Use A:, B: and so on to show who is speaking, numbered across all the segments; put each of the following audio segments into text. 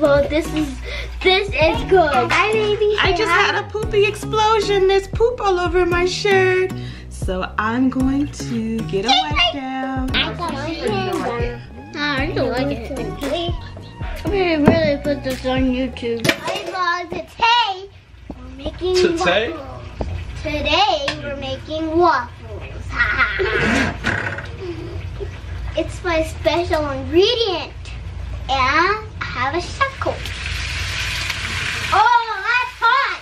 A: Well, this is good. Hi, baby.
B: I just had a poopy explosion. There's poop all over my shirt. So I'm going to get a wipe down.
A: I don't like it. I'm gonna really put this on YouTube. Hi vlog, today we're making waffles. Today we're making waffles. It's my special ingredient. And I have a chef coat. Oh, that's hot!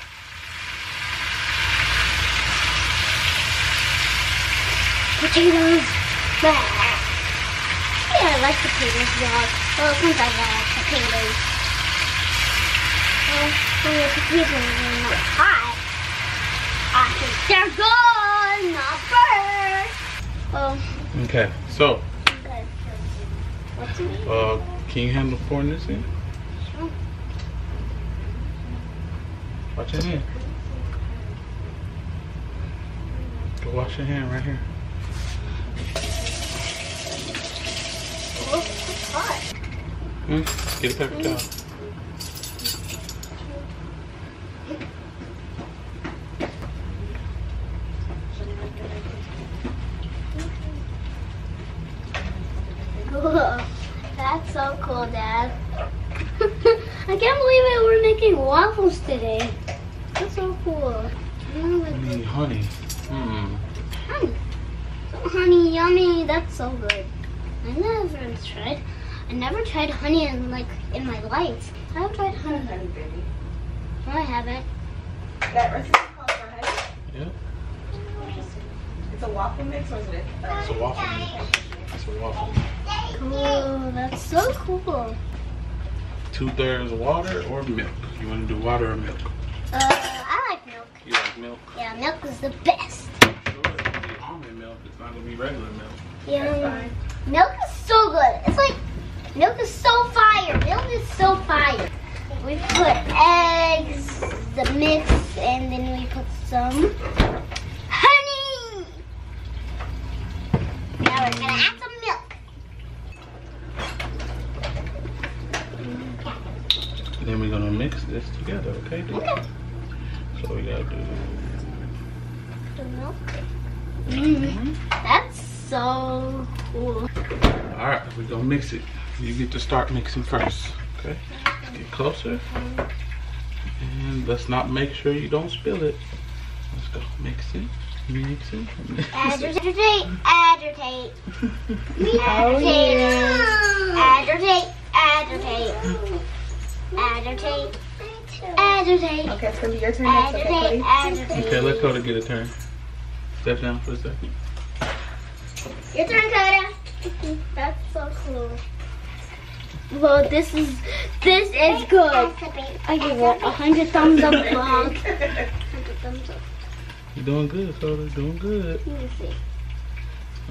A: Potatoes. Yeah, I like potatoes, vlog. Well, sometimes I like potatoes. Well, when the potatoes are not hot, I think they're good, not burnt. Oh.
C: Okay, so.
A: Okay. What's in it?
C: Can you handle pouring this in?
A: Sure.
C: Watch your hand. Go wash your hand right here.
A: Oh, it's hot.
C: Get a paper towel.
A: Cool. That's so cool, Dad. I can't believe it. We're making waffles today. That's so cool.
C: I need honey.
A: Honey. So honey, yummy. That's so good. I never tried honey in my life. I have tried honey.
B: Baby.
A: No, I haven't.
B: That recipe calls for honey?
C: Yeah.
B: It's a waffle mix, or is it?
C: It's a waffle mix. It's a waffle mix.
A: Cool. That's so cool.
C: 2/3 water or milk. You want to do water or milk?
A: I like milk.
C: You like milk?
A: Yeah, milk is the best.
C: Sure, it's gonna be almond milk. It's not gonna be regular milk.
A: Yeah. Milk is so good. It's like milk is so fire. Milk is so fire. We put eggs, the mix, and then we put some honey. Now we're gonna add some milk.
C: And then we're gonna mix this together, okay?
A: Okay.
C: So we gotta do.
A: The milk. That's so cool.
C: All right, we're gonna mix it. You get to start mixing first, okay? Get closer, and let's not make sure you don't spill it. Let's go mix it, mix it.
A: Agitate, agitate. Agitate, agitate, agitate, agitate, agitate.
B: Okay, it's gonna be your turn next, okay, Cody?
A: Agitate.
C: Okay, let Coda get a turn. Step down for a second.
A: Your turn, Coda. That's so cool. Well, this is good. I give it 100 thumbs up, vlog. 100 thumbs up.
C: You're doing good, Coda. Doing good.
A: Let me see.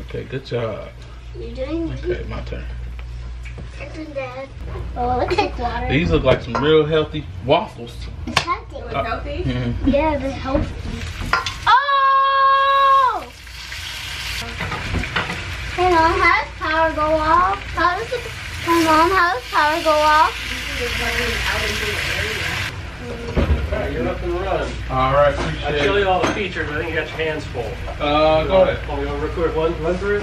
C: Okay, good job.
A: You're doing good.
C: Okay, my turn.
A: Your turn, Dad. Oh, let's take water.
C: These look like some real healthy waffles.
A: It's healthy.
B: Healthy?
A: Yeah, they're healthy. Oh! Hey, Mom, how does power go off? Hey, Mom, how does power go off?
D: You're up and run.
C: All right,
D: I
C: appreciate
D: tell
C: it.
D: you all the features, but I think you got your hands full.
C: Go ahead.
D: Oh, you want to record one run through?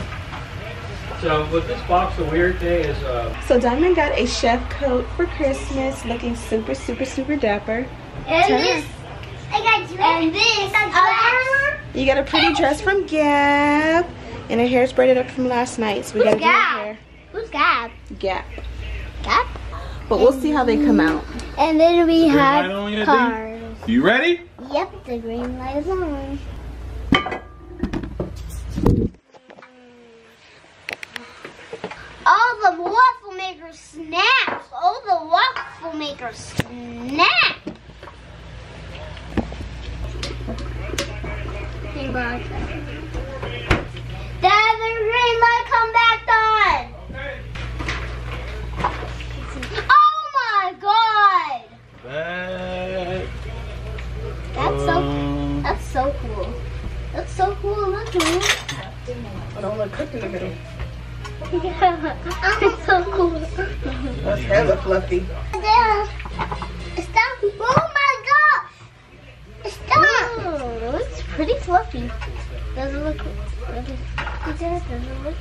D: So with this box, the weird thing is,
B: So Diamond got a chef coat for Christmas, looking super, super, super dapper.
A: And
B: Turn.
A: this, I got dress. And this, other.
B: You got a pretty dress from Gap, and her hair's braided up from last night, so we gotta do her hair.
A: Who's Gab?
B: Gap.
A: Gab?
B: But we'll see how they come out.
A: And then we
C: Green
A: have
C: light on yet,
A: cars.
C: You ready?
A: Yep, the green light is on. All the waffle maker snaps. All the waffle maker snap. Hey, bud. Dad, the green light come back on. Oh my God. That's so cool. That's so cool. Look at it.
B: I don't want to cook in the middle.
A: Yeah, it's so cool.
B: That's hella fluffy.
A: Stop! Oh my gosh! Stop! Oh, it looks pretty fluffy. Does it look? Does it look?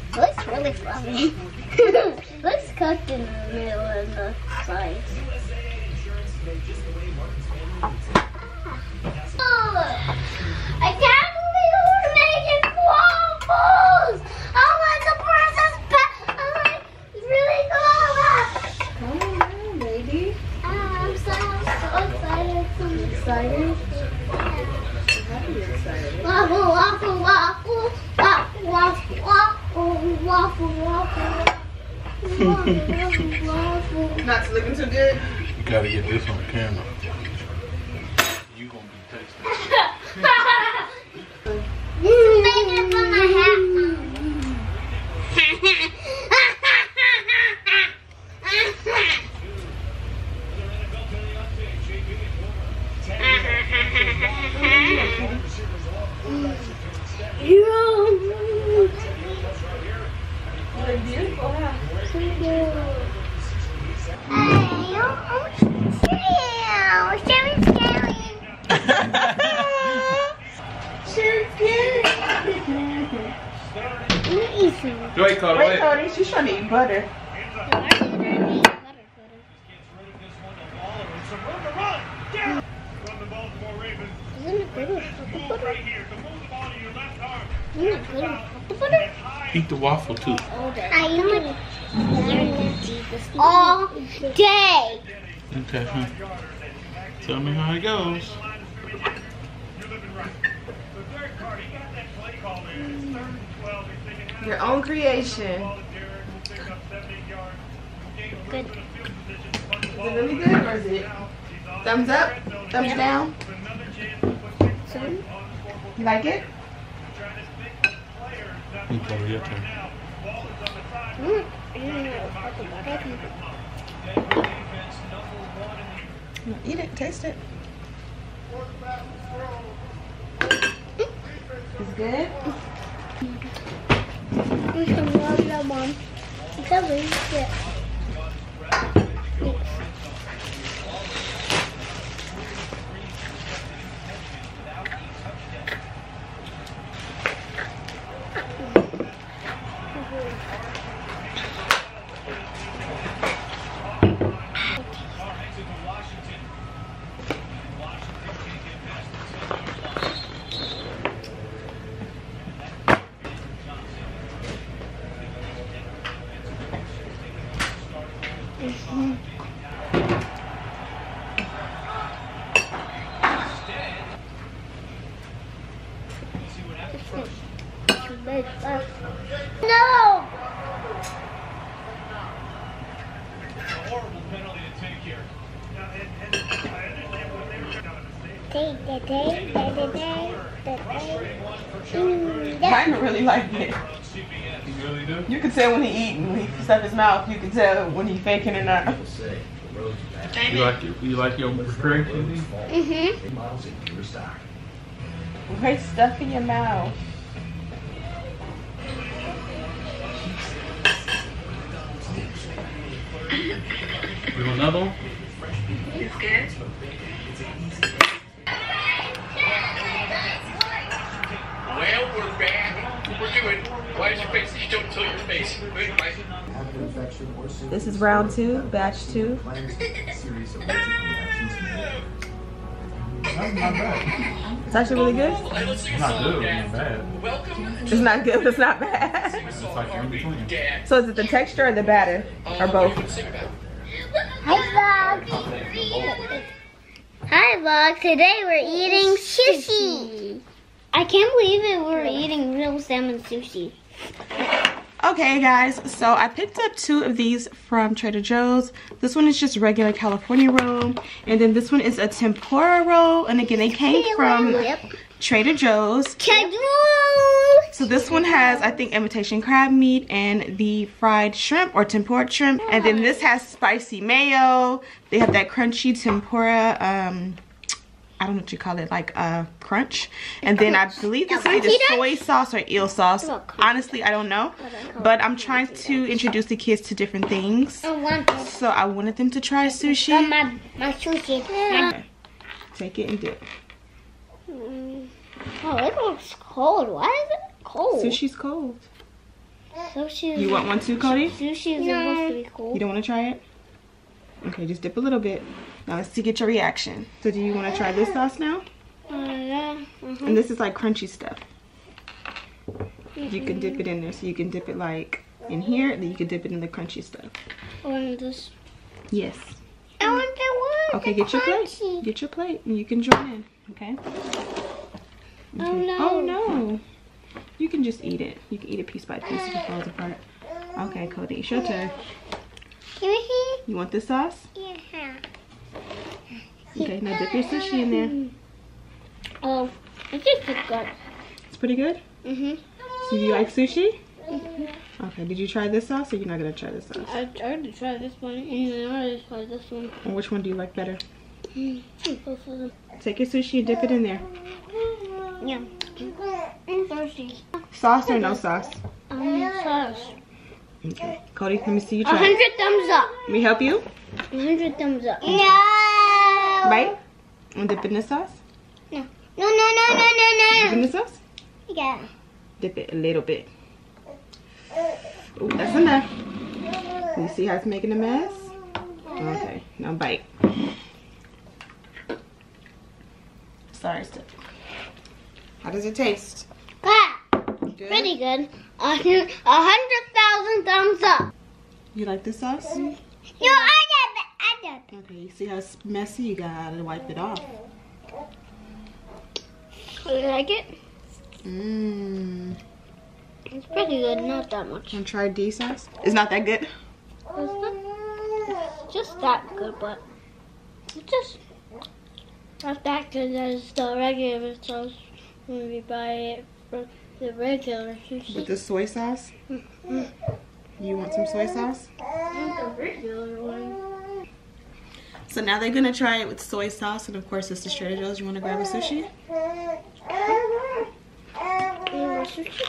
A: It looks really fluffy. It looks cooked in the middle and the sides. Oh, I can't believe we're making waffles! Oh my, the process really cool!
B: Come on, baby.
A: I'm so excited. I'm excited.
B: You're excited.
A: Waffle, waffle, waffle, waffle, waffle, waffle, waffle, waffle, waffle.
B: Not looking too good.
C: You gotta get this on camera. You gonna be tasting.
A: This is making it for my hat.
B: They're beautiful, huh?
C: Wait, Cody,
B: Wait, Cody, she's trying to eat butter.
C: Eat the waffle too.
A: I want to eat this all day.
C: Okay, huh? Tell me how it goes.
B: Your own creation.
A: Good.
B: Is it really good or is it thumbs up? Thumbs down? You like it?
C: Okay, your turn.
B: Eat it, taste it. It's good?
A: Mom. It's a really good. No!
B: Mine really like it.
C: You really do?
B: You can tell when he eating, when he stuff his mouth, you can tell when he faking or not.
C: You like it? You like your preparation?
B: Great stuff in your mouth.
C: You want another one?
B: It's good.
E: Well, we're back. We're doing. Why is your face? You don't tell your face.
B: This is round 2, batch 2.
C: That's not bad.
B: It's actually really good.
C: It's not good, it's not bad.
E: Welcome.
B: It's not good, but it's not bad.
C: It's like in between.
B: So is it the texture or the batter? Or both?
A: Hi vlog. Hi vlog. Today we're eating sushi. I can't believe it. We're eating real salmon sushi.
B: Okay guys, so I picked up 2 of these from Trader Joe's. This one is just regular California roll, and then this one is a tempura roll, and again they came from Trader Joe's. So this one has, I think, imitation crab meat and the fried shrimp or tempura shrimp, and then this has spicy mayo. They have that crunchy tempura I don't know what you call it, like crunch. And then I believe this is either soy sauce or eel sauce. Honestly, I don't know. But I'm trying to introduce the kids to different things. So I wanted them to try sushi.
A: My sushi.
B: Okay. Take it and dip.
A: Oh, it looks cold. Why is it cold?
B: Sushi's cold.
A: Sushi.
B: You want one too, Cody?
A: Sushi is supposed to be cold.
B: You don't want to try it? Okay, just dip a little bit. Now let's see, get your reaction. So do you want to try this sauce now?
A: Yeah.
B: And this is like crunchy stuff. You can dip it in there. So you can dip it like in here, then you can dip it in the crunchy stuff.
A: I want this.
B: Yes.
A: I want that one.
B: Okay, get your plate. Get your plate and you can join in. Okay?
A: Oh no.
B: Oh no. You can just eat it. You can eat it piece by piece if it falls apart. Okay, Cody, it's your turn.
A: Can we see?
B: You want this sauce?
A: Yeah.
B: Okay, now dip your sushi in there.
A: Oh, it tastes good.
B: It's pretty good?
A: Mhm.
B: So you like sushi? Okay, did you try this sauce or you're not going to try this sauce?
A: I already tried this one and I already tried this one.
B: And which one do you like better?
A: Both of them.
B: Take your sushi and dip it in there.
A: Yeah. I'm thirsty.
B: Sauce or no sauce?
A: Sauce.
B: Okay. Cody, let me see you try.
A: 100 thumbs up.
B: Let me help you?
A: 100 thumbs up. No.
B: Right? Want to dip in the sauce?
A: No. No.
B: Dip in the sauce?
A: Yeah.
B: Dip it a little bit. Ooh, that's enough. You see how it's making a mess? Okay, now bite. Sorry, Steph. How does it taste?
A: Good. Pretty good. 100,000 thumbs up.
B: You like this sauce?
A: No, I did.
B: Okay, you see how it's messy? You gotta wipe it off.
A: You like it?
B: Mmm.
A: It's pretty good, not that much.
B: Want to try D sauce? It's not that good.
A: It's just that good, but it's just not that good as the regular sauce when we buy it from the regular sushi.
B: With the soy sauce? You want some soy sauce?
A: Not the regular one.
B: So now they're gonna try it with soy sauce, and of course this is Trader Joe's. You want to grab a sushi?
A: Sushi?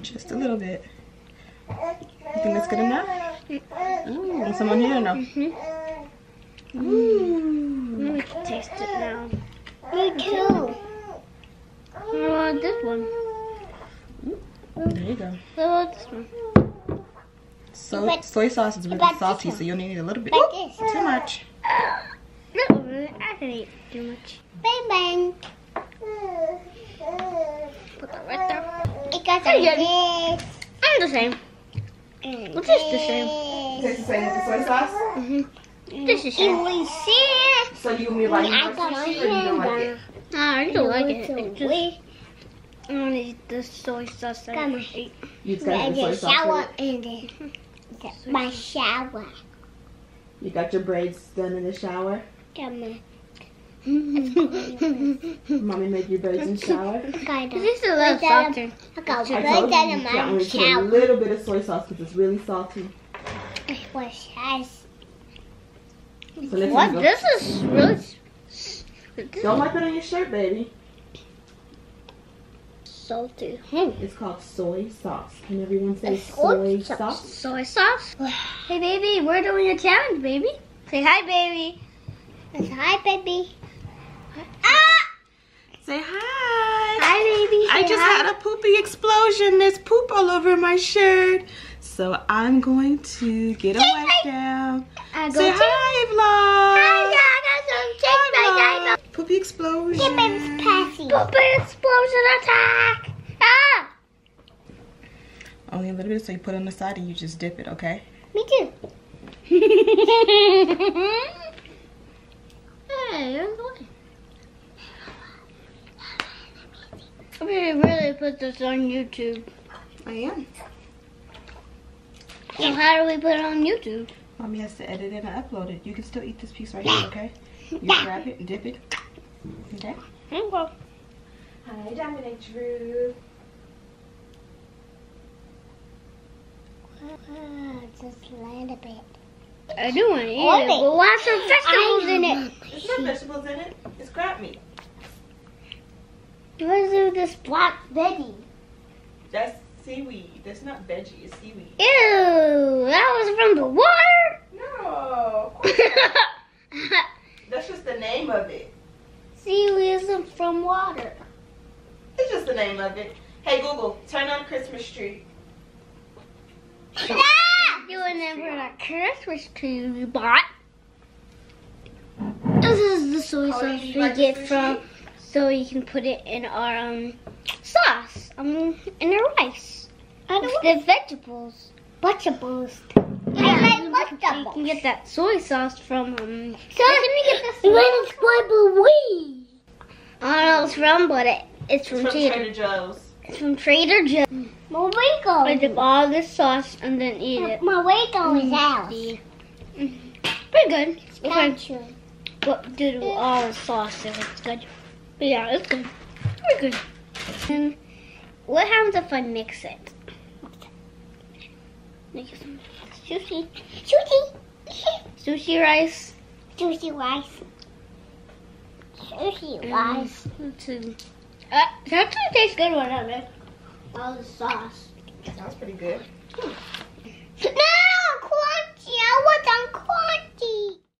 B: Just a little bit. You think that's good enough? Ooh, want some on here or no? Ooh.
A: Let me taste it now. Me too. I want this one.
B: There you go.
A: I want this one.
B: So soy sauce is really salty, so you'll need a little bit. Ooh, too much.
A: No, I can eat too much. Bang bang. Put that right there. It got this. I'm the same. What's this the same?
B: Tastes the same with the soy sauce?
A: This is same.
B: So you want me to like sushi or you don't like it?
A: I don't like it. It's just, I want to eat the soy sauce that I ate.
B: You just got the soy sauce
A: My shower.
B: You got your braids done in the shower?
A: Come
B: Mommy made your braids in the shower?
A: This is a little salty.
B: I told you you can't only put a little bit of soy sauce because it's really salty. So
A: What? This is really...
B: Don't wipe it on your shirt, baby.
A: Salty.
B: It's called soy sauce. Can everyone say soy sauce?
A: Soy sauce? Hey, baby, we're doing a challenge, baby. Say hi, baby. Say hi, baby. Ah!
B: Say hi.
A: Hi, baby.
B: I just had a poopy explosion. There's poop all over my shirt. So I'm going to get a wipe down. Say hi, vlog. Hi, vlog. Poopy explosion.
A: Poopy explosion attack. Ah!
B: Only a little bit, so you put it on the side and you just dip it, okay?
A: Me too. Hey, you're good. I'm gonna really put this on YouTube.
B: I am.
A: So how do we put it on YouTube?
B: Mommy has to edit it and upload it. You can still eat this piece right here, okay? You grab it and dip it. Okay?
A: Okay.
B: Hi, Dominic Drew.
A: Just a little bit. I do want to eat it, but we'll have some vegetables in it.
B: There's some vegetables in it. It's crab meat.
A: Let's do this black veggie.
B: That's seaweed. That's not veggie. It's seaweed.
A: Ew, that was from the water?
B: No. That's just the name of it.
A: Seaweed isn't from water.
B: It's just the name of it. Hey Google, turn on Christmas tree.
A: You remember that Christmas tree we bought? This is the soy sauce
B: you
A: we
B: like
A: get
B: sushi?
A: from, so you can put it in our sauce, in our rice. With the vegetables. Vegetables. Yeah, you can get that soy sauce from, where can we get this? I don't know what it's from, but it's from
B: Trader Joe's.
A: It's from Trader Joe's. I dip all this sauce and then eat it. Pretty good. What do to all the sauce if it's good. But yeah, it's good. Very good. And what happens if I mix it? Make some sushi. Sushi rice. Sushi rice. It actually tastes good when I mix all the sauce.
B: Sounds pretty good.